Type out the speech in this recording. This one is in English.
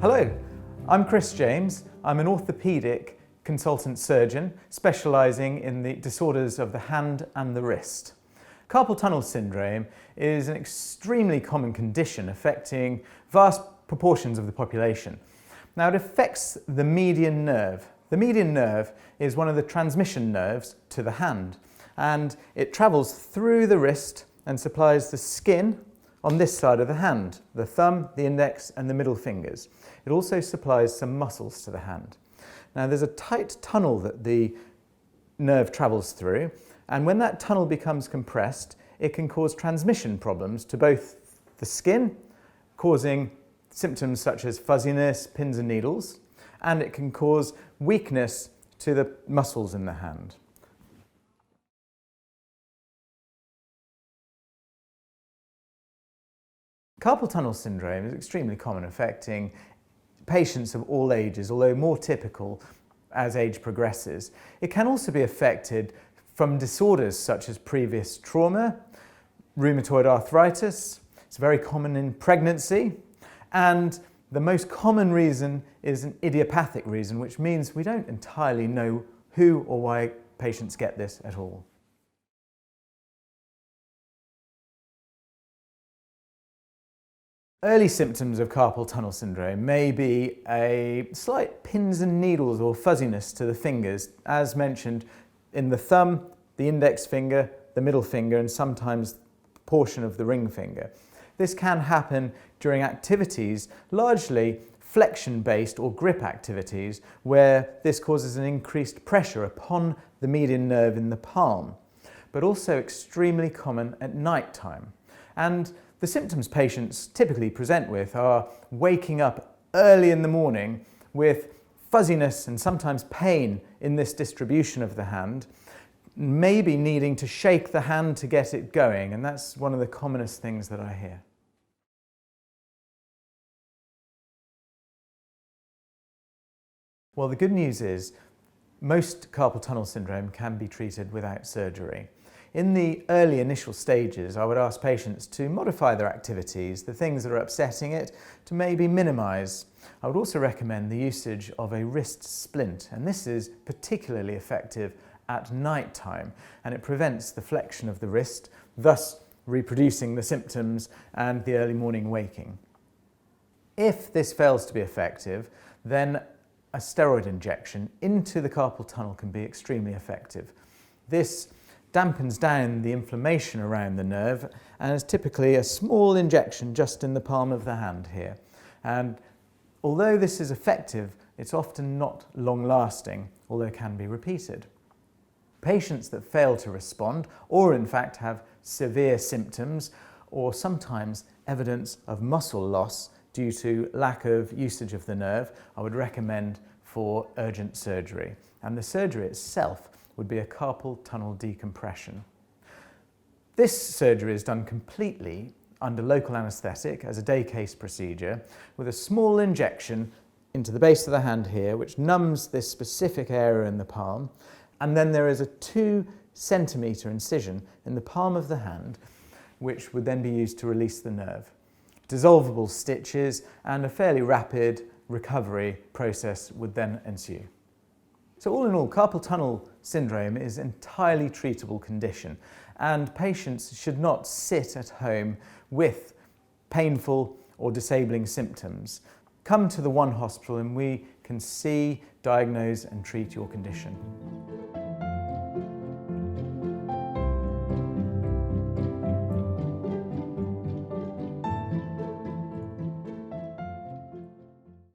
Hello, I'm Chris James. I'm an orthopaedic consultant surgeon specialising in the disorders of the hand and the wrist. Carpal tunnel syndrome is an extremely common condition affecting vast proportions of the population. Now, it affects the median nerve. The median nerve is one of the transmission nerves to the hand, and it travels through the wrist and supplies the skin on this side of the hand, the thumb, the index and the middle fingers. It also supplies some muscles to the hand. Now, there's a tight tunnel that the nerve travels through, and when that tunnel becomes compressed, it can cause transmission problems to both the skin, causing symptoms such as fuzziness, pins and needles, and it can cause weakness to the muscles in the hand. Carpal tunnel syndrome is extremely common, affecting patients of all ages, although more typical as age progresses. It can also be affected from disorders such as previous trauma, rheumatoid arthritis. It's very common in pregnancy, and the most common reason is an idiopathic reason, which means we don't entirely know who or why patients get this at all. Early symptoms of carpal tunnel syndrome may be a slight pins and needles or fuzziness to the fingers, as mentioned in the thumb, the index finger, the middle finger, and sometimes a portion of the ring finger. This can happen during activities, largely flexion-based or grip activities, where this causes an increased pressure upon the median nerve in the palm, but also extremely common at night time. And the symptoms patients typically present with are waking up early in the morning with fuzziness and sometimes pain in this distribution of the hand, maybe needing to shake the hand to get it going, and that's one of the commonest things that I hear. Well, the good news is most carpal tunnel syndrome can be treated without surgery. In the early initial stages, I would ask patients to modify their activities, the things that are upsetting it, to maybe minimise. I would also recommend the usage of a wrist splint, and this is particularly effective at night time, and it prevents the flexion of the wrist, thus reproducing the symptoms and the early morning waking. If this fails to be effective, then a steroid injection into the carpal tunnel can be extremely effective. This dampens down the inflammation around the nerve and is typically a small injection just in the palm of the hand here. And although this is effective, it's often not long-lasting, although it can be repeated. Patients that fail to respond, or in fact have severe symptoms, or sometimes evidence of muscle loss due to lack of usage of the nerve, I would recommend for urgent surgery. And the surgery itself would be a carpal tunnel decompression. This surgery is done completely under local anaesthetic as a day case procedure with a small injection into the base of the hand here, which numbs this specific area in the palm, and then there is a 2 centimetre incision in the palm of the hand, which would then be used to release the nerve. Dissolvable stitches and a fairly rapid recovery process would then ensue. So all in all, carpal tunnel syndrome is an entirely treatable condition, and patients should not sit at home with painful or disabling symptoms. Come to the One Hospital and we can see, diagnose and treat your condition.